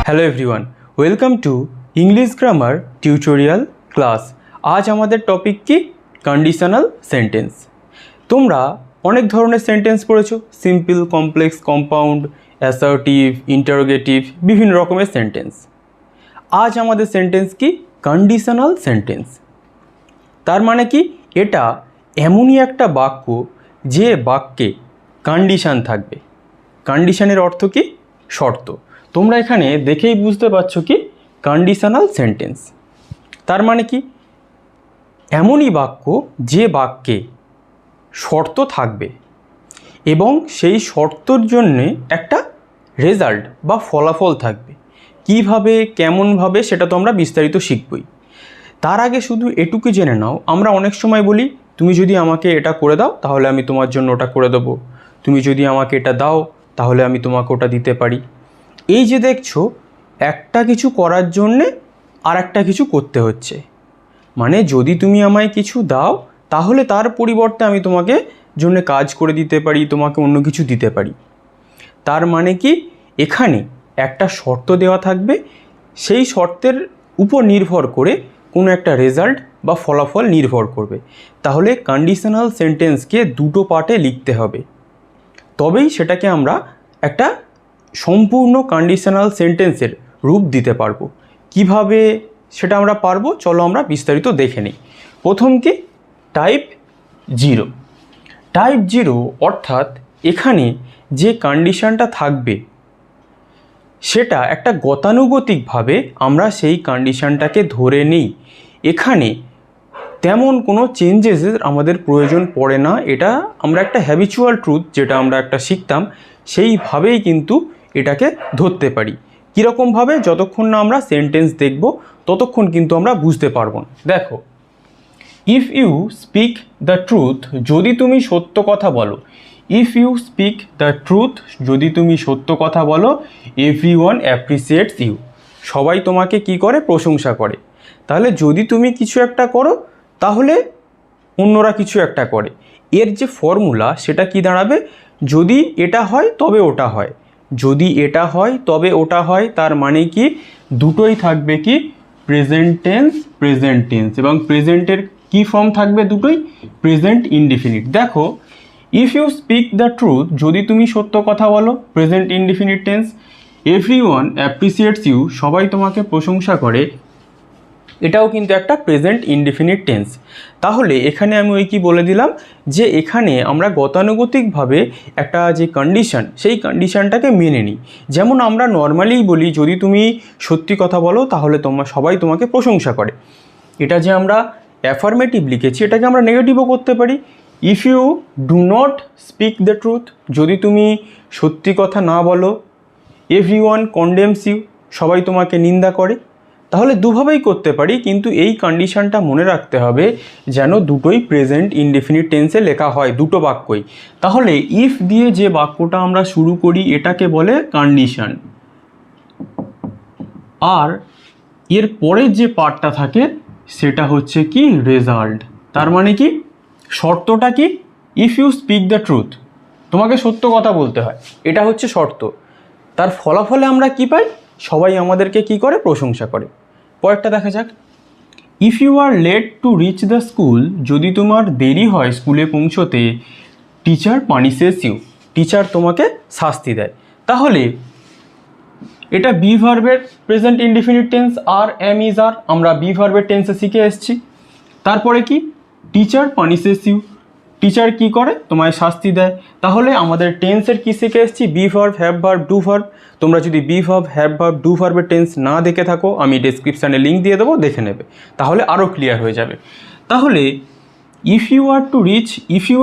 Hello everyone, welcome to English grammar tutorial class. আজ আমাদের topic কি? Conditional sentence. তোমরা অনেক ধরনের সেন্টেন্স পড়েছো, simple, complex, compound, assertive, interrogative, বিভিন্ন রকমের সেন্টেন্স। আজ আমাদের সেন্টেন্স কি? Conditional sentence. তার মানে কি? এটা এমনই একটা বাক্য যে বাক্যে কন্ডিশন থাকবে। কন্ডিশনের অর্থ কি? শর্ত। তোমরা এখানে দেখেই বুঝতে পারছো কি কন্ডিশনাল সেন্টেন্স। তার মানে কি? এমনই বাক্য যে বাক্যে শর্ত থাকবে এবং সেই শর্তর জন্যে একটা রেজাল্ট বা ফলাফল থাকবে। কিভাবে, কেমনভাবে, সেটা তো আমরা বিস্তারিত শিখবই। তার আগে শুধু এটুকু জেনে নাও, আমরা অনেক সময় বলি তুমি যদি আমাকে এটা করে দাও তাহলে আমি তোমার জন্য ওটা করে দেবো, তুমি যদি আমাকে এটা দাও তাহলে আমি তোমাকে ওটা দিতে পারি। এই যে দেখছো, একটা কিছু করার জন্যে আর একটা কিছু করতে হচ্ছে। মানে যদি তুমি আমায় কিছু দাও তাহলে তার পরিবর্তে আমি তোমাকে জন্য কাজ করে দিতে পারি, তোমাকে অন্য কিছু দিতে পারি। তার মানে কি? এখানে একটা শর্ত দেওয়া থাকবে, সেই শর্তের উপর নির্ভর করে কোনো একটা রেজাল্ট বা ফলাফল নির্ভর করবে। তাহলে কন্ডিশনাল সেন্টেন্সকে দুটো পার্টে লিখতে হবে, তবেই সেটাকে আমরা একটা সম্পূর্ণ কন্ডিশনাল সেন্টেন্সের রূপ দিতে পারবো। কিভাবে সেটা আমরা পারবো, চলো আমরা বিস্তারিত দেখে নিই। প্রথম কি? Type zero. টাইপ জিরো অর্থাৎ এখানে যে কন্ডিশনটা থাকবে সেটা একটা গতানুগতিকভাবে আমরা সেই কন্ডিশনটাকে ধরে নিই। এখানে তেমন কোনো চেঞ্জেসের আমাদের প্রয়োজন পড়ে না। এটা আমরা একটা হ্যাবিচুয়াল ট্রুথ, যেটা আমরা একটা শিখতাম, সেইভাবেই কিন্তু এটাকে ধরতে পারি। কীরকমভাবে? যতক্ষণ না আমরা সেন্টেন্স দেখব ততক্ষণ কিন্তু আমরা বুঝতে পারবো না। দেখো, if you speak the truth, যদি তুমি সত্য কথা বলো। If you speak the truth, যদি তুমি সত্য কথা বলো, এভরিওয়ান অ্যাপ্রিসিয়েটস ইউ, সবাই তোমাকে কি করে? প্রশংসা করে। তাহলে যদি তুমি কিছু একটা করো তাহলে অন্যরা কিছু একটা করে। এর যে ফর্মুলা সেটা কি দাঁড়াবে? যদি এটা হয় তবে ওটা হয়, যদি এটা হয় তবে ওটা হয়। তার মানে কি? দুটোই থাকবে কি? প্রেজেন্ট টেন্স, প্রেজেন্ট টেন্স, এবং প্রেজেন্টের কি ফর্ম থাকবে? দুটোই প্রেজেন্ট ইনডিফিনিট। দেখো, if you speak the truth, যদি তুমি সত্য কথা বলো, present indefinite tense. Everyone appreciates you, সবাই তোমাকে প্রশংসা করে, এটাও কিন্তু একটা প্রেজেন্ট ইনডিফিনিট টেন্স। তাহলে এখানে আমি ওই কি বলে দিলাম যে এখানে আমরা গতানুগতিকভাবে একটা যে কন্ডিশন, সেই কন্ডিশনটাকে মেনে নিই। যেমন আমরা নর্মালিই বলি যদি তুমি সত্যি কথা বলো তাহলে সবাই তোমাকে প্রশংসা করে। এটা যে আমরা অ্যাফার্মেটিভ লিখেছি, এটাকে আমরা নেগেটিভও করতে পারি। If you do not speak the truth, যদি তুমি সত্যি কথা না বলো, এভরিওয়ান কন্ডেমস ইউ, সবাই তোমাকে নিন্দা করে। তাহলে দুভাবেই করতে পারি, কিন্তু এই কন্ডিশনটা মনে রাখতে হবে যেন দুটোই প্রেজেন্ট ইনডেফিনিট টেন্সে লেখা হয়, দুটো বাক্যই। তাহলে ইফ দিয়ে যে বাক্যটা আমরা শুরু করি এটাকে বলে কন্ডিশন, আর এর পরের যে পার্টটা থাকে সেটা হচ্ছে কি? রেজাল্ট। তার মানে কি? শর্তটা কি? If you speak the truth, তোমাকে সত্য কথা বলতে হয়, এটা হচ্ছে শর্ত। তার ফলাফলে আমরা কি পাই? সবাই আমাদেরকে কি করে? প্রশংসা করে। পরেরটা দেখা যাক। If you are late to reach the school, যদি তোমার দেরি হয় স্কুলে পৌঁছতে, টিচার পানিশেস ইউ, টিচার তোমাকে শাস্তি দেয়। তাহলে এটা বি ভার্বের present indefinite tense, are, am, is, are, আমরা বি ভার্বের টেন্সে শিখে এসেছি। তারপরে কি? টিচার পানিশেস ইউ, টিচার কি করে? তোমায় শাস্তি দেয়। তাহলে আমাদের টেন্সের কি শিখে এসেছি? Be verb, have verb, do verb. তোমরা যদি be verb, have verb, do ভার্বের টেন্স না দেখে থাকো, আমি ডেসক্রিপশানে লিঙ্ক দিয়ে দেবো, দেখে নেবে, তাহলে আরও ক্লিয়ার হয়ে যাবে। তাহলে if you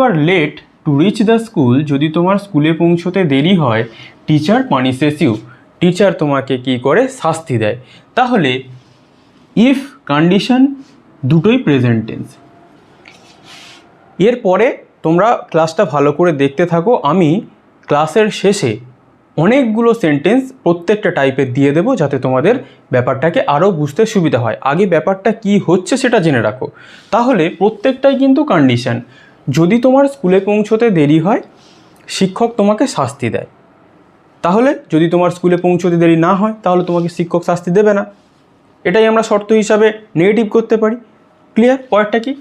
are late to reach the school, যদি তোমার স্কুলে পৌঁছতে দেরি হয়, টিচার পানিশেস ইউ, টিচার তোমাকে কি করে? শাস্তি দেয়। তাহলে ইফ কন্ডিশন দুটোই প্রেজেন্ট টেন্স। এরপরে তোমরা ক্লাসটা ভালো করে দেখতে থাকো, আমি ক্লাসের শেষে অনেকগুলো সেন্টেন্স প্রত্যেকটা টাইপের দিয়ে দেবো যাতে তোমাদের ব্যাপারটাকে আরও বুঝতে সুবিধা হয়। আগে ব্যাপারটা কি হচ্ছে সেটা জেনে রাখো। তাহলে প্রত্যেকটাই কিন্তু কন্ডিশন। যদি তোমার স্কুলে পৌঁছতে দেরি হয়, শিক্ষক তোমাকে শাস্তি দেয়। তাহলে যদি তোমার স্কুলে পৌঁছতে দেরি না হয় তাহলে তোমাকে শিক্ষক শাস্তি দেবে না। এটাই আমরা শর্ত হিসাবে নেগেটিভ করতে পারি। ক্লিয়ার? পরেরটা কি?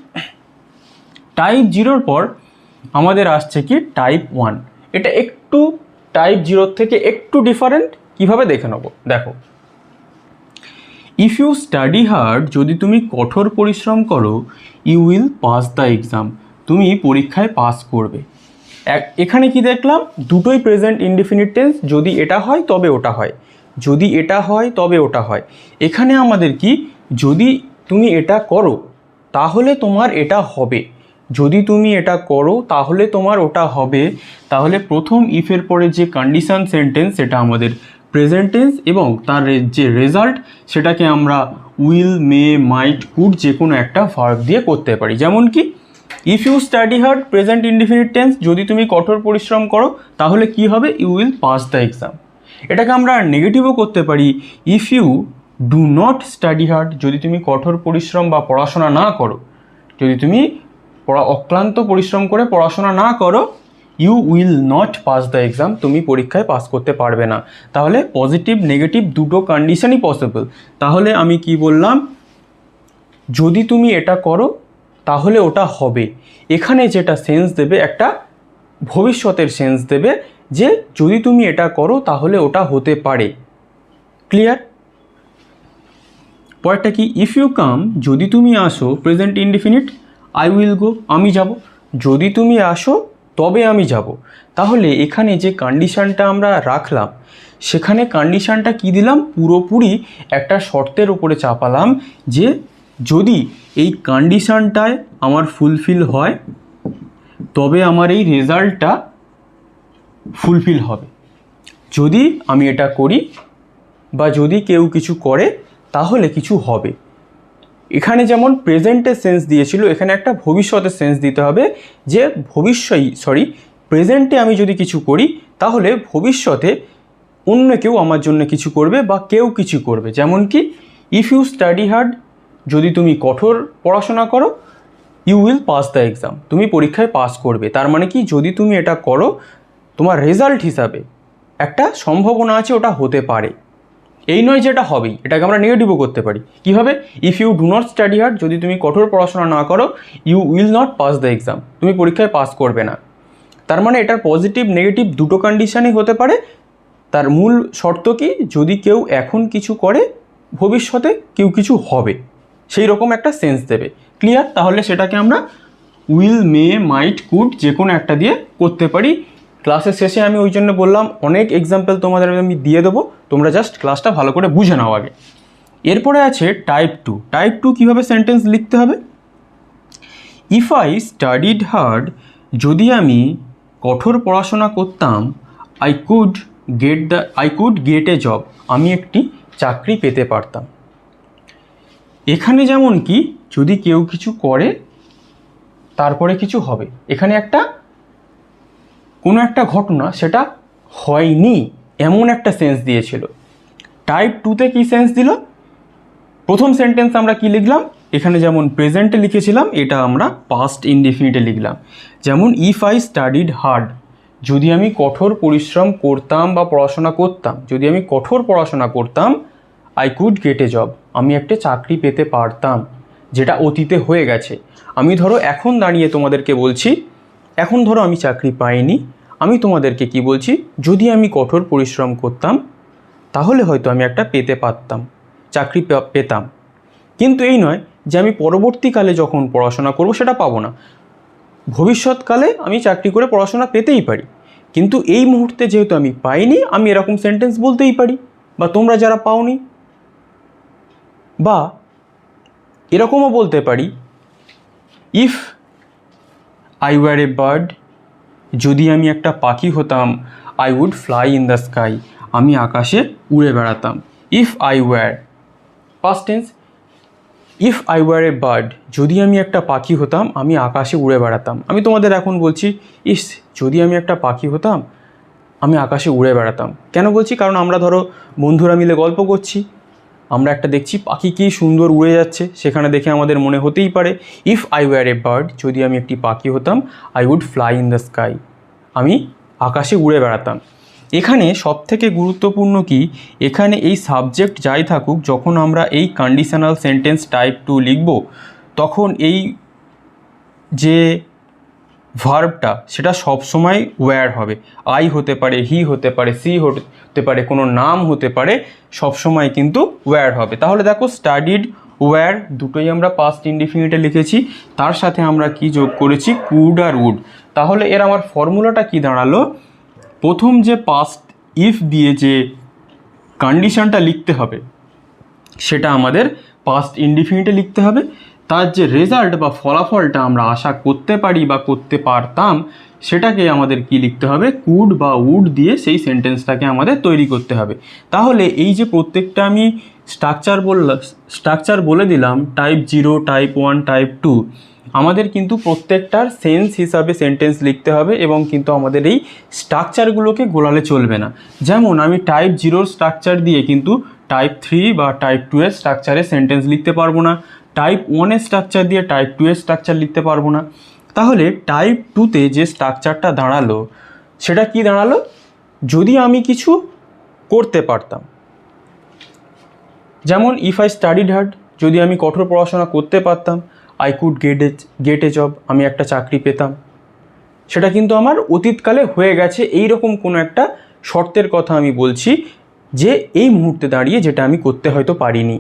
টাইপ 0-র পর আমাদের আসছে কি টাইপ 1। এটা একটু টাইপ 0 থেকে একটু ডিফারেন্ট। কিভাবে দেখে নেব? দেখো, ইফ ইউ স্টাডি হার্ড, যদি তুমি কঠোর পরিশ্রম করো, you will pass the exam, তুমি পরীক্ষায় পাস করবে। এখানে কি দেখলাম? দুটোই প্রেজেন্ট ইনডিফিনিট টেন্স। যদি এটা হয় তবে ওটা হয়, যদি এটা হয় তবে ওটা হয়। এখানে আমাদের কি, যদি তুমি এটা করো তাহলে তোমার এটা হবে, যদি তুমি এটা করো তাহলে তোমার ওটা হবে। তাহলে প্রথম ইফের পরে যে কন্ডিশন সেন্টেন্স সেটা আমাদের প্রেজেন্ট টেন্স এবং তার যে রেজাল্ট সেটাকে আমরা উইল, মে, মাইট, কুড যে কোনো একটা ভার্ব দিয়ে করতে পারি। যেমন কি, if you study hard present indefinite tense, যদি তুমি কঠোর পরিশ্রম করো তাহলে কি হবে? You will pass the exam. এটাকে আমরা নেগেটিভও করতে পারি, if you do not study hard, যদি তুমি কঠোর পরিশ্রম বা পড়াশোনা না করো, যদি তুমি অক্লান্ত পরিশ্রম করে পড়াশোনা না করো, you will not pass the exam, তুমি পরীক্ষায় পাস করতে পারবে না। তাহলে পজিটিভ নেগেটিভ দুটো কন্ডিশনই পসিবল। তাহলে আমি কি বললাম? যদি তুমি এটা করো তাহলে ওটা হবে। এখানে যেটা সেন্স দেবে একটা ভবিষ্যতের সেন্স দেবে, যে যদি তুমি এটা করো তাহলে ওটা হতে পারে। ক্লিয়ার? পরেরটা কি? ইফ ইউ কাম, যদি তুমি আসো, present indefinite, I will go, আমি যাব। যদি তুমি আসো তবে আমি যাব। তাহলে এখানে যে কন্ডিশনটা আমরা রাখলাম সেখানে কন্ডিশনটা কি দিলাম? পুরোপুরি একটা শর্তের উপরে চাপালাম, যে যদি এই কন্ডিশনটায় আমার ফুলফিল হয় তবে আমার এই রেজাল্টটা ফুলফিল হবে। যদি আমি এটা করি বা যদি কেউ কিছু করে তাহলে কিছু হবে। এখানে যেমন প্রেজেন্টের সেন্স দিয়েছিল, এখানে একটা ভবিষ্যতের সেন্স দিতে হবে, যে প্রেজেন্টে আমি যদি কিছু করি তাহলে ভবিষ্যতে অন্য কেউ আমার জন্য কিছু করবে বা কেউ কিছু করবে। যেমন কি, ইফ ইউ স্টাডি হার্ড, যদি তুমি কঠোর পড়াশোনা করো, you will pass the exam, তুমি পরীক্ষায় পাস করবে। তার মানে কি, যদি তুমি এটা করো তোমার রেজাল্ট হিসাবে একটা সম্ভাবনা আছে ওটা হতে পারে। এই নয় যেটা হবেই, এটাকে আমরা নেগেটিভও করতে পারি। কীভাবে? If you do not study hard, যদি তুমি কঠোর পড়াশোনা না করো, you will not pass the exam, তুমি পরীক্ষায় পাস করবে না। তার মানে এটার পজিটিভ নেগেটিভ দুটো কন্ডিশনই হতে পারে। তার মূল শর্ত কি? যদি কেউ এখন কিছু করে ভবিষ্যতে কেউ কিছু হবে, সেই রকম একটা সেন্স দেবে। ক্লিয়ার? তাহলে সেটাকে আমরা উইল, মে, মাইট, কুড যে কোনো একটা দিয়ে করতে পারি। ক্লাসের শেষে আমি ওই জন্য বললাম অনেক এক্সাম্পল তোমাদের আমি দিয়ে দেবো, তোমরা জাস্ট ক্লাসটা ভালো করে বুঝে নাও আগে। এরপরে আছে টাইপ 2। টাইপ 2 কীভাবে সেন্টেন্স লিখতে হবে? ইফ আই স্টাডিড হার্ড, যদি আমি কঠোর পড়াশোনা করতাম, I could get a job, আমি একটি চাকরি পেতে পারতাম। এখানে যেমন কি, যদি কেউ কিছু করে তারপরে কিছু হবে, এখানে কোনো একটা ঘটনা সেটা হয়নি এমন একটা সেন্স দিয়েছিল। টাইপ 2তে কী সেন্স দিল? প্রথম সেন্টেন্স আমরা কি লিখলাম? এখানে যেমন প্রেজেন্টে লিখেছিলাম, এটা আমরা পাস্ট ইনডেফিনিটে লিখলাম। যেমন ইফ আই স্টাডিড হার্ড, যদি আমি কঠোর পরিশ্রম করতাম বা পড়াশোনা করতাম, যদি আমি কঠোর পড়াশোনা করতাম, I could get a job, আমি একটা চাকরি পেতে পারতাম, যেটা অতীতে হয়ে গেছে। আমি ধরো এখন দাঁড়িয়ে তোমাদেরকে বলছি, এখন ধরো আমি চাকরি পাইনি, আমি তোমাদেরকে কি বলছি? যদি আমি কঠোর পরিশ্রম করতাম তাহলে হয়তো আমি একটা পেতে পারতাম, চাকরি পেতাম। কিন্তু এই নয় যে আমি পরবর্তীকালে যখন পড়াশোনা করব সেটা পাবো না, ভবিষ্যৎকালে আমি চাকরি করে পড়াশোনা পেতেই পারি। কিন্তু এই মুহূর্তে যেহেতু আমি পাইনি, আমি এরকম সেন্টেন্স বলতেই পারি। বা তোমরা যারা পাওনি, বা এরকমও বলতে পারি, if I were a bird, যদি আমি একটা পাখি হতাম, I would fly in the sky, আমি আকাশে উড়ে বেড়াতাম। If I were, past tense, if I were a bird, যদি আমি একটা পাখি হতাম, আমি আকাশে উড়ে বেড়াতাম। আমি তোমাদের এখন বলছি, যদি আমি একটা পাখি হতাম, আমি আকাশে উড়ে বেড়াতাম। কেন বলছি? কারণ আমরা ধরো বন্ধুরা মিলে গল্প করছি, আমরা একটা দেখছি পাখি কী সুন্দর উড়ে যাচ্ছে, সেখানে দেখে আমাদের মনে হতেই পারে if I were a bird, যদি আমি একটি পাখি হতাম, I would fly in the sky, আমি আকাশে উড়ে বেড়াতাম। এখানে সবথেকে গুরুত্বপূর্ণ কি, এখানে এই সাবজেক্ট যাই থাকুক, যখন আমরা এই কন্ডিশনাল সেন্টেন্স টাইপ 2 লিখব, তখন এই যে ভার্বটা সেটা সবসময় ওয়্যার হবে। আই হতে পারে, হি হতে পারে, সি হতে পারে, কোনো নাম হতে পারে, সবসময় কিন্তু ওয়্যার হবে। তাহলে দেখো স্টাডিড, ওয়্যার দুটোই আমরা পাস্ট ইনডিফিনিটে লিখেছি, তার সাথে আমরা কি যোগ করেছি, কুড আর উড। তাহলে এর আমার ফর্মুলাটা কি দাঁড়ালো, প্রথম যে পাস্ট ইফ দিয়ে যে কন্ডিশনটা লিখতে হবে সেটা আমাদের পাস্ট ইনডিফিনিটে লিখতে হবে, তার যে রেজাল্ট বা ফলাফলটা আমরা আশা করতে পারি বা করতে পারতাম সেটাকে আমাদের কি লিখতে হবে, কুড বা উড দিয়ে সেই সেন্টেন্সটাকে আমাদের তৈরি করতে হবে। তাহলে এই যে প্রত্যেকটা আমি স্ট্রাকচার বলে দিলাম, টাইপ 0, টাইপ 1, টাইপ 2, আমাদের কিন্তু প্রত্যেকটার সেন্স হিসাবে সেন্টেন্স লিখতে হবে এবং কিন্তু আমাদের এই স্ট্রাকচারগুলোকে গোলালে চলবে না। যেমন আমি টাইপ 0 স্ট্রাকচার দিয়ে কিন্তু টাইপ 3 বা টাইপ 2 এর স্ট্রাকচারে সেন্টেন্স লিখতে পারবো না, টাইপ 1 এর স্ট্রাকচার দিয়ে টাইপ 2 এর স্ট্রাকচার লিখতে পারবো না। তাহলে টাইপ 2তে যে স্ট্রাকচারটা দাঁড়ালো সেটা কি দাঁড়ালো, যদি আমি কিছু করতে পারতাম, যেমন ইফ আই স্টাডিড হার্ড, যদি আমি কঠোর পড়াশোনা করতে পারতাম, I could get a job, আমি একটা চাকরি পেতাম। সেটা কিন্তু আমার অতীতকালে হয়ে গেছে, এই রকম কোনো একটা শর্তের কথা আমি বলছি যে এই মুহূর্তে দাঁড়িয়ে যেটা আমি করতে হয়তো পারিনি।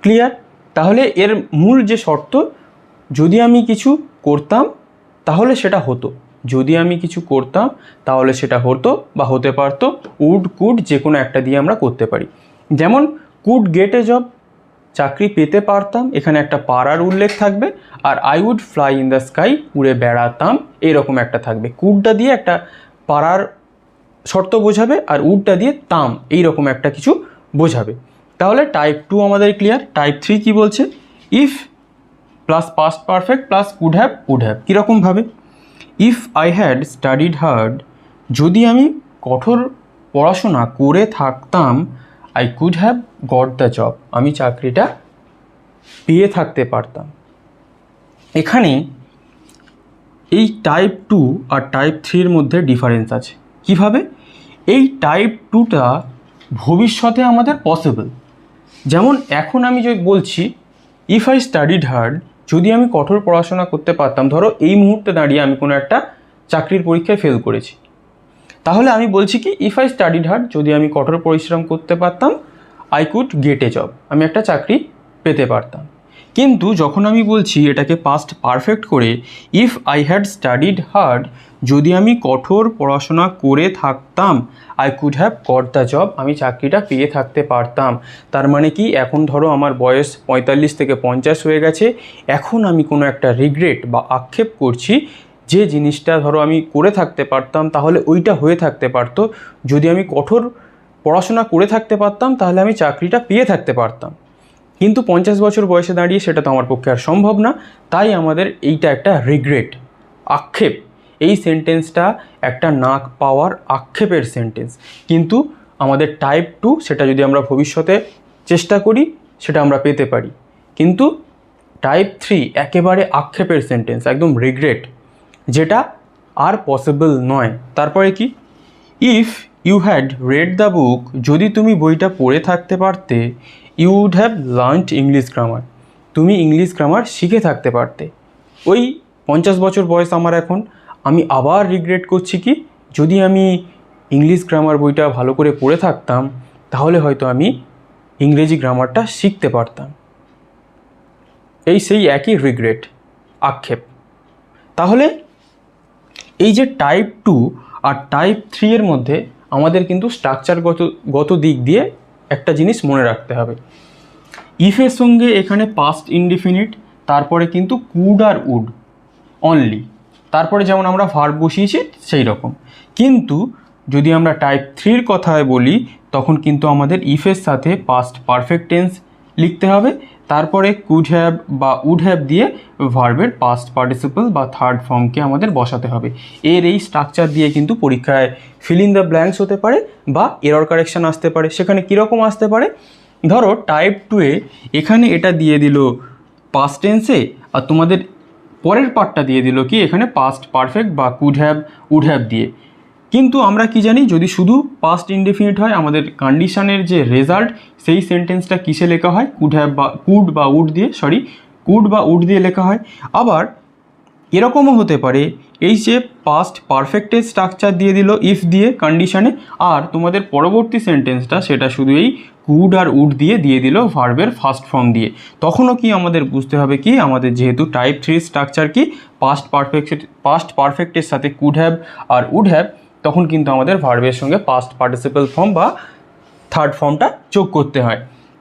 ক্লিয়ার? তাহলে এর মূল যে শর্ত, যদি আমি কিছু করতাম তাহলে সেটা হতো, যদি আমি কিছু করতাম তাহলে সেটা হতো বা হতে পারতো, উড কুড যে কোনো একটা দিয়ে আমরা করতে পারি। যেমন কুড গেট এ জব, চাকরি পেতে পারতাম, এখানে একটা পারার উল্লেখ থাকবে, আর I would fly in the sky, উড়ে বেড়াতাম, এরকম একটা থাকবে। কুডটা দিয়ে একটা পারার শর্ত বোঝাবে আর উডটা দিয়ে তাম এইরকম একটা কিছু বোঝাবে। তাহলে টাইপ 2 আমাদের ক্লিয়ার। টাইপ 3 কি বলছে, if plus past perfect plus could have would have. কীরকমভাবে, if I had studied hard, যদি আমি কঠোর পড়াশোনা করে থাকতাম, I could have got the job, আমি চাকরিটা পেয়ে থাকতে পারতাম। এখানে এই টাইপ 2 আর টাইপ 3 মধ্যে ডিফারেন্স আছে। কিভাবে, এই টাইপ 2টা ভবিষ্যতে আমাদের পসিবল। যেমন এখন আমি যে বলছি ইফ আই স্টাডিড হার্ড, যদি আমি কঠোর পড়াশোনা করতে পারতাম, ধরো এই মুহূর্তে দাঁড়িয়ে আমি কোনো একটা চাকরির পরীক্ষায় ফেল করেছি, তাহলে আমি বলছি কি ইফ আই স্টাডিড হার্ড, যদি আমি কঠোর পরিশ্রম করতে পারতাম, I could get a job, আমি একটা চাকরি পেতে পারতাম। কিন্তু যখন আমি বলছি এটাকে পাস্ট পারফেক্ট করে, if I had studied hard, যদি আমি কঠোর পড়াশোনা করে থাকতাম, I could have got the job, আমি চাকরিটা পেয়ে থাকতে পারতাম। তার মানে কি, এখন ধরো আমার বয়স 45 থেকে 50 হয়ে গেছে, এখন আমি কোনো একটা রিগ্রেট বা আক্ষেপ করছি যে জিনিসটা ধরো আমি করে থাকতে পারতাম তাহলে ওইটা হয়ে থাকতে পারতো, যদি আমি কঠোর পড়াশোনা করে থাকতে পারতাম তাহলে আমি চাকরিটা পেয়ে থাকতে পারতাম। কিন্তু 50 বছর বয়সে দাঁড়িয়ে সেটা তো আমার পক্ষে আর সম্ভব না, তাই আমাদের এইটা একটা রিগ্রেট, আক্ষেপ। এই সেন্টেন্সটা একটা না পাওয়ার আক্ষেপের সেন্টেন্স। কিন্তু আমাদের টাইপ 2 সেটা যদি আমরা ভবিষ্যতে চেষ্টা করি সেটা আমরা পেতে পারি। কিন্তু টাইপ 3 একেবারে আক্ষেপের সেন্টেন্স, একদম রিগ্রেট, যেটা আর পসিবল নয়। তারপরে কি, if you had read the book, যদি তুমি বইটা পড়ে থাকতে পারতে, you would have learned English grammar, তুমি ইংলিশ গ্রামার শিখে থাকতে পারতে। ওই 50 বছর বয়স আমার এখন, আমি আবার রিগ্রেট করছি কি, যদি আমি ইংলিশ গ্রামার বইটা ভালো করে পড়ে থাকতাম তাহলে হয়তো আমি ইংরেজি গ্রামারটা শিখতে পারতাম। এই সেই একই রিগ্রেট, আক্ষেপ। তাহলে এই যে টাইপ 2 আর টাইপ 3 এর মধ্যে আমাদের কিন্তু স্ট্রাকচারগত দিক দিয়ে একটা জিনিস মনে রাখতে হবে। ইফের সঙ্গে এখানে পাস্ট ইনডিফিনিট, তারপরে কিন্তু কুড আর উড অনলি, তারপরে যেমন আমরা ভার্ব বসিয়েছি সেই রকম। কিন্তু যদি আমরা টাইপ 3 এর কথায় বলি তখন কিন্তু আমাদের ইফের সাথে পাস্ট পারফেক্ট টেন্স লিখতে হবে, তারপরে কুড হ্যাভ বা উড হ্যাভ দিয়ে ভার্বের পাস্ট পার্টিসিপল বা থার্ড ফর্মকে আমাদের বসাতে হবে। এর এই স্ট্রাকচার দিয়ে কিন্তু পরীক্ষায় ফিল ইন দ্য ব্ল্যাঙ্কস হতে পারে বা এরর কারেকশান আসতে পারে। সেখানে কীরকম আসতে পারে, ধরো টাইপ 2 এ এখানে এটা দিয়ে দিল পাস্ট টেন্সে, আর তোমাদের পরের পার্টটা দিয়ে দিল কি এখানে পাস্ট পারফেক্ট বা কুড হ্যাভ উড হ্যাভ দিয়ে। কিন্তু আমরা কি জানি, যদি শুধু পাস্ট ইনডেফিনিট হয়, আমাদের কন্ডিশনের যে রেজাল্ট সেই সেন্টেন্সটা কিসে লেখা হয়, কুড বা উড দিয়ে লেখা হয়। আবার এরকমও হতে পারে, এই যে পাস্ট পারফেক্টের স্ট্রাকচার দিয়ে দিল ইফ দিয়ে কন্ডিশনে, আর তোমাদের পরবর্তী সেন্টেন্সটা সেটা শুধু এই কুড আর উড দিয়ে দিল ভার্বের ফার্স্ট ফর্ম দিয়ে। তখনও কি আমাদের বুঝতে হবে কি, আমাদের যেহেতু টাইপ 3 স্ট্রাকচার কি পাস্ট পারফেক্টের সাথে কুড হ্যাভ আর উড হ্যাভ, তখন কিন্তু আমাদের ভার্বের সঙ্গে পাস্ট পার্টিসিপেল ফর্ম বা থার্ড ফর্মটা যোগ করতে হয়।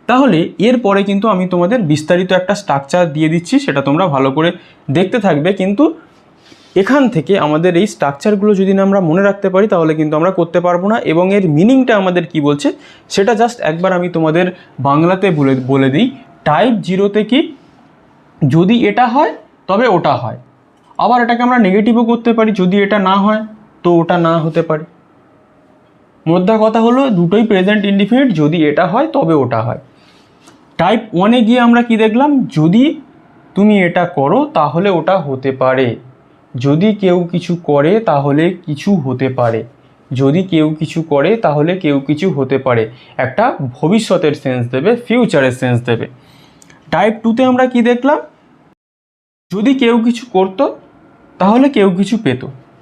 তাহলে এরপরে কিন্তু আমি তোমাদের বিস্তারিত একটা স্ট্রাকচার দিয়ে দিচ্ছি, সেটা তোমরা ভালো করে দেখতে থাকবে। কিন্তু এখান থেকে আমাদের এই স্ট্রাকচারগুলো যদি না আমরা মনে রাখতে পারি তাহলে কিন্তু আমরা করতে পারবো না, এবং এর মিনিংটা আমাদের কি বলছে সেটা জাস্ট একবার আমি তোমাদের বাংলাতে বলে দিই। টাইপ 0তে কি, যদি এটা হয় তবে ওটা হয়। আবার এটাকে আমরা নেগেটিভও করতে পারি, যদি এটা না হয় তো ওটা না হতে পারে। মোদ্দা কথা হলো দুটোই প্রেজেন্ট ইনডিফিনিট, যদি এটা হয় তবে ওটা হয়। টাইপ 1-এ গিয়ে আমরা কি দেখলাম, যদি তুমি এটা করো তাহলে ওটা হতে পারে, যদি কেউ কিছু করে তাহলে কিছু হতে পারে, যদি কেউ কিছু করে তাহলে কেউ কিছু হতে পারে, একটা ভবিষ্যতের সেন্স দেবে, ফিউচারের সেন্স দেবে। টাইপ 2-তে আমরা কি দেখলাম, যদি কেউ কিছু করতো তাহলে কেউ কিছু পেত,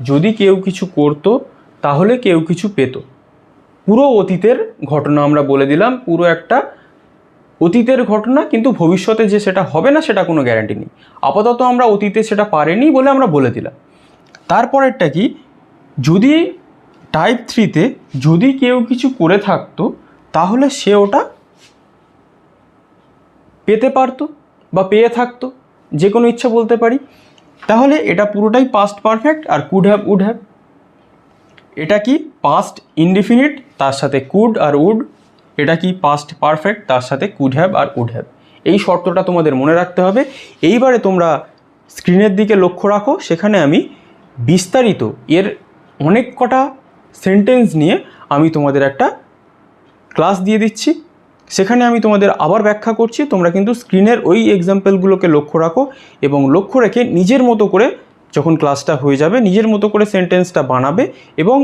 যদি কেউ কিছু করতো তাহলে কেউ কিছু পেত। পুরো অতীতের ঘটনা আমরা বলে দিলাম, পুরো একটা অতীতের ঘটনা, কিন্তু ভবিষ্যতে যে সেটা হবে না সেটা কোনো গ্যারান্টি নেই। আপাতত আমরা অতীতে সেটা পারেনি বলে আমরা বলে দিলাম। তারপরেরটা কি, যদি টাইপ 3-তে যদি কেউ কিছু করে থাকতো তাহলে সে ওটা পেতে পারতো বা পেয়ে থাকতো, যে কোনো ইচ্ছা বলতে পারি। তাহলে এটা পুরোটাই পাস্ট পারফেক্ট আর কুড হ্যাভ উড হ্যাভ। এটা কি পাস্ট ইনডিফিনিট, তার সাথে কুড আর উড। এটা কি পাস্ট পারফেক্ট, তার সাথে কুড হ্যাভ আর উড হ্যাভ। এই শর্তটা তোমাদের মনে রাখতে হবে। এইবারে তোমরা স্ক্রিনের দিকে লক্ষ্য রাখো, সেখানে আমি বিস্তারিত এর অনেক কটা সেন্টেন্স নিয়ে আমি তোমাদের একটা ক্লাস দিয়ে দিচ্ছি। সেখানে আমি তোমাদের আবার ব্যাখ্যা করছি, তোমরা কিন্তু স্ক্রিনের ওই এক্সাম্পলগুলোকে লক্ষ্য রাখো এবং লক্ষ্য রেখে নিজের মতো করে যখন ক্লাসটা হয়ে যাবে নিজের মতো করে সেন্টেন্সটা বানাবে এবং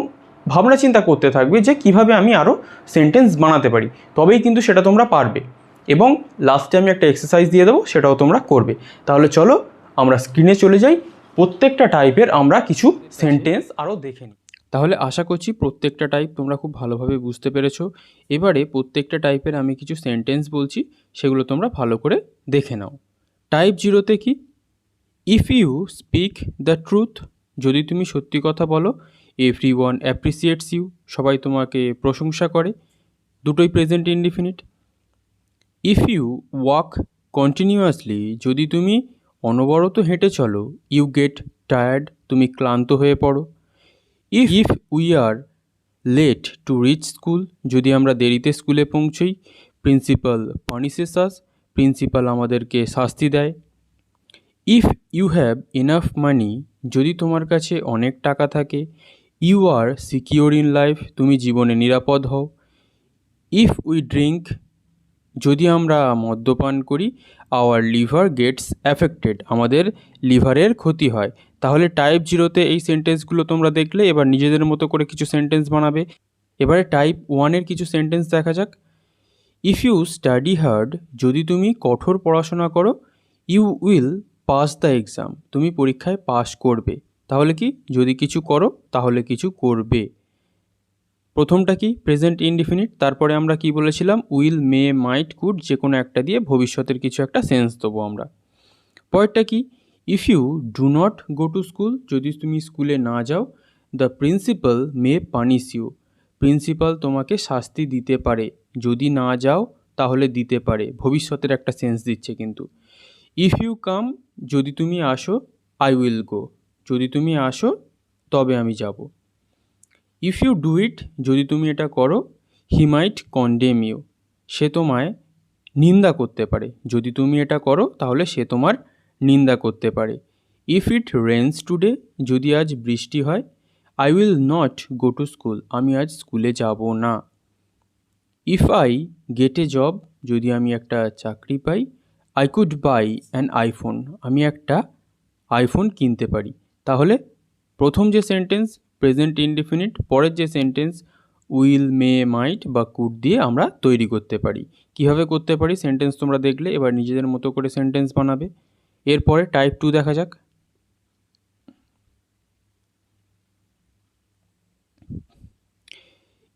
ভাবনা চিন্তা করতে থাকবে যে কিভাবে আমি আরও সেন্টেন্স বানাতে পারি, তবেই কিন্তু সেটা তোমরা পারবে। এবং লাস্টে আমি একটা এক্সারসাইজ দিয়ে দেবো, সেটাও তোমরা করবে। তাহলে চলো আমরা স্ক্রিনে চলে যাই, প্রত্যেকটা টাইপের আমরা কিছু সেন্টেন্স আরও দেখে নিই। তাহলে আশা করছি প্রত্যেকটা টাইপ তোমরা খুব ভালোভাবে বুঝতে পেরেছো। এবারে প্রত্যেকটা টাইপের আমি কিছু সেন্টেন্স বলছি, সেগুলো তোমরা ভালো করে দেখে নাও। টাইপ 0-তে কি, if you speak the truth, যদি তুমি সত্যি কথা বলো, এভরিওয়ান অ্যাপ্রিসিয়েটস ইউ, সবাই তোমাকে প্রশংসা করে, দুটোই present indefinite. If you walk continuously, যদি তুমি অনবরত হেঁটে চলো, ইউ গেট টায়ার্ড, তুমি ক্লান্ত হয়ে পড়ো। If we are late to reach school, যদি আমরা দেরিতে স্কুলে পৌঁছই, প্রিন্সিপাল পানিশেস আস, প্রিন্সিপাল আমাদেরকে শাস্তি দেয়। If you have enough money, যদি তোমার কাছে অনেক টাকা থাকে, you are secure in life, তুমি জীবনে নিরাপদ হও। ইফ উই ড্রিঙ্ক, যদি আমরা মদ্যপান করি, আওয়ার লিভার গেটস অ্যাফেক্টেড, আমাদের লিভারের ক্ষতি হয়। তাহলে টাইপ 0-তে এই সেন্টেন্সগুলো তোমরা দেখলে, এবার নিজেদের মতো করে কিছু সেন্টেন্স বানাবে। এবারে টাইপ 1-এর কিছু সেন্টেন্স দেখা যাক। ইফ ইউ স্টাডি হার্ড, যদি তুমি কঠোর পড়াশোনা করো, you will pass the exam, তুমি পরীক্ষায় পাস করবে। তাহলে কি, যদি কিছু করো তাহলে কিছু করবে। প্রথমটা কি প্রেজেন্ট ইনডিফিনিট, তারপরে আমরা কি বলেছিলাম, উইল, মে, মাইট, কুড, যে কোনো একটা দিয়ে ভবিষ্যতের কিছু একটা সেন্স দেবো আমরা। পরেরটা কি, if you do not go to school, যদি তুমি স্কুলে না যাও, the principal may punish you, principal তোমাকে শাস্তি দিতে পারে, যদি না যাও তাহলে দিতে পারে, ভবিষ্যতের একটা সেন্স দিচ্ছে কিন্তু। ইফ ইউ কাম, যদি তুমি আসো, আই উইল গো, যদি তুমি আসো তবে আমি যাব। ইফ ইউ ডু ইট, যদি তুমি এটা করো, হি মাইট কন্ডেম ইউ, সে তোমায় নিন্দা করতে পারে, যদি তুমি এটা করো তাহলে সে তোমার নিন্দা করতে পারে। ইফ ইট রেন্স টুডে, যদি আজ বৃষ্টি হয়, I will not go to school, আমি আজ স্কুলে যাব না। If I get a job, যদি আমি একটা চাকরি পাই, I could buy an iPhone, আমি একটা আইফোন কিনতে পারি। তাহলে প্রথম যে সেন্টেন্স প্রেজেন্ট ইনডিফিনিট পরের যে সেন্টেন্স উইল, মে, মাইট বা কুড দিয়ে আমরা তৈরি করতে পারি। কিভাবে করতে পারি সেন্টেন্স তোমরা দেখলে, এবার নিজেদের মতো করে সেন্টেন্স বানাবে। এরপরে টাইপ 2 দেখা যাক।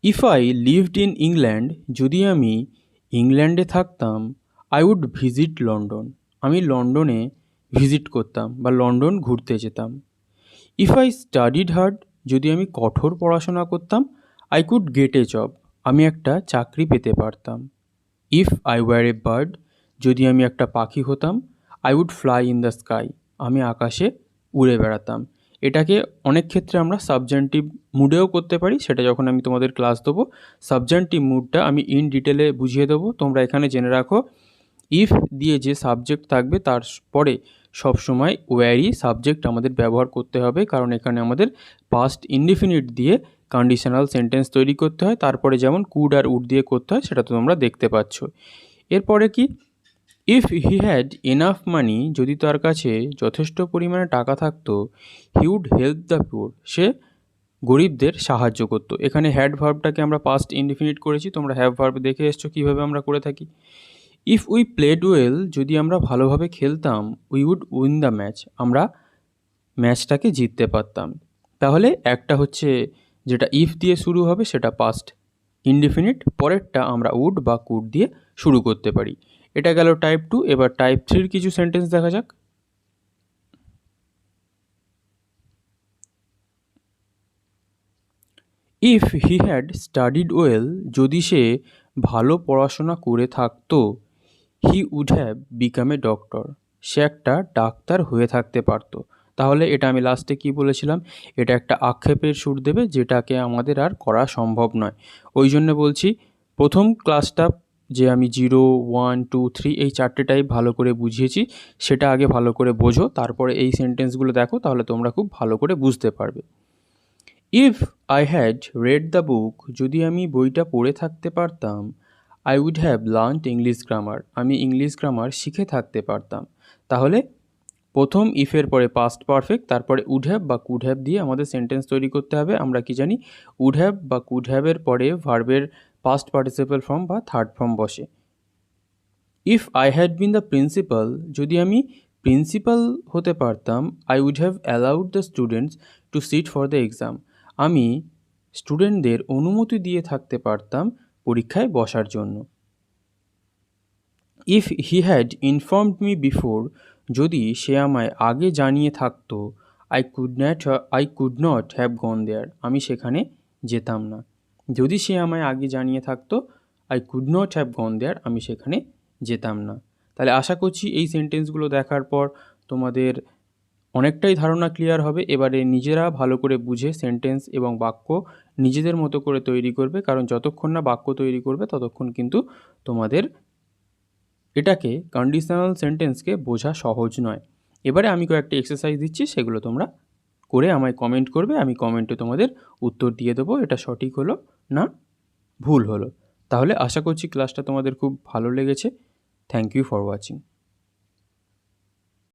If I lived in England, যদি আমি ইংল্যান্ডে থাকতাম, আই উড ভিজিট লন্ডন, আমি লন্ডনে ভিজিট করতাম বা লন্ডন ঘুরতে যেতাম। ইফ আই স্টাডিড হার্ড, যদি আমি কঠোর পড়াশোনা করতাম, I could get a job, আমি একটা চাকরি পেতে পারতাম। If I were a bird, যদি আমি একটা পাখি হতাম, I would fly in the sky, আমি আকাশে উড়ে বেড়াতাম। এটাকে অনেক ক্ষেত্রে আমরা সাবজেন্টিভ মুডেও করতে পারি, সেটা যখন আমি তোমাদের ক্লাস দেবো সাবজেন্টিভ মুডটা আমি ইন ডিটেলে বুঝিয়ে দেবো। তোমরা এখানে জেনে রাখো ইফ দিয়ে যে সাবজেক্ট থাকবে তার পরে সবসময় ওয়্যারই সাবজেক্ট আমাদের ব্যবহার করতে হবে, কারণ এখানে আমাদের পাস্ট ইনডিফিনিট দিয়ে কন্ডিশনাল সেন্টেন্স তৈরি করতে হয়। তারপরে যেমন কুড আর উড দিয়ে করতে হয় সেটা তো তোমরা দেখতে পাচ্ছ। এরপরে কি, if he had enough money, যদি তার কাছে যথেষ্ট পরিমাণে টাকা থাকতো, he would help the poor, সে গরিবদের সাহায্য করতো। এখানে হ্যাড ভার্বটাকে আমরা পাস্ট ইনডিফিনিট করেছি, তোমরা হ্যাভ ভার্ব দেখে এসছো কীভাবে আমরা করে থাকি। ইফ উই প্লেড ওয়েল, যদি আমরা ভালোভাবে খেলতাম, we would win the match, আমরা ম্যাচটাকে জিততে পারতাম। তাহলে একটা হচ্ছে যেটা ইফ দিয়ে শুরু হবে সেটা পাস্ট ইনডিফিনিট, পরেরটা আমরা উড বা কুড দিয়ে শুরু করতে পারি। এটা গেল টাইপ 2। এবার টাইপ 3 কিছু সেন্টেন্স দেখা যাক। If he had studied well, যদি সে ভালো পড়াশোনা করে থাকতো, he would have become a doctor, সে একটা ডাক্তার হয়ে থাকতে পারতো। তাহলে এটা আমি লাস্টে কি বলেছিলাম, এটা একটা আক্ষেপের সুর দেবে যেটাকে আমাদের আর করা সম্ভব নয়। ওই জন্য বলছি প্রথম ক্লাসটা যে আমি 0, 1, 2, 3 এই 4টে টাইপ ভালো করে বুঝিয়েছি, সেটা আগে ভালো করে বোঝো, তারপরে এই সেন্টেন্সগুলো দেখো, তাহলে তোমরা খুব ভালো করে বুঝতে পারবে। If I had read the book, যদি আমি বইটা পড়ে থাকতে পারতাম, I would have learned English grammar, আমি ইংলিশ গ্রামার শিখে থাকতে পারতাম। তাহলে প্রথম ইফের পরে পাস্ট পারফেক্ট, তারপরে উড হ্যাভ বা কুড হ্যাভ দিয়ে আমাদের সেন্টেন্স তৈরি করতে হবে। আমরা কি জানি, উড হ্যাভ বা কুড হ্যাভের পরে ভার্বের পাস্ট পার্টিসিপাল ফর্ম বা থার্ড ফর্ম বসে। If I had been the principal, যদি আমি প্রিন্সিপাল হতে পারতাম, I would have allowed the students to sit for the exam, আমি স্টুডেন্টদের অনুমতি দিয়ে থাকতে পারতাম পরীক্ষায় বসার জন্য। If he had informed me before, যদি সে আমায় আগে জানিয়ে থাকতো, I could not have gone there, আমি সেখানে যেতাম না। যদি সে আমায় আগে জানিয়ে থাকতো, I could not have gone there, আমি সেখানে যেতাম না। তাহলে আশা করছি এই সেন্টেন্সগুলো দেখার পর তোমাদের অনেকটাই ধারণা ক্লিয়ার হবে। এবারে নিজেরা ভালো করে বুঝে সেন্টেন্স এবং বাক্য নিজেদের মতো করে তৈরি করবে, কারণ যতক্ষণ না বাক্য তৈরি করবে ততক্ষণ কিন্তু তোমাদের এটাকে কন্ডিশনাল সেন্টেন্সকে বোঝা সহজ নয়। এবারে আমি কয়েকটি এক্সারসাইজ দিচ্ছি, সেগুলো তোমরা করে আমায় কমেন্ট করবে, আমি কমেন্টে তোমাদের উত্তর দিয়ে দেবো এটা সঠিক হলো না ভুল হলো। তাহলে আশা করছি ক্লাসটা তোমাদের খুব ভালো লেগেছে। Thank you for watching.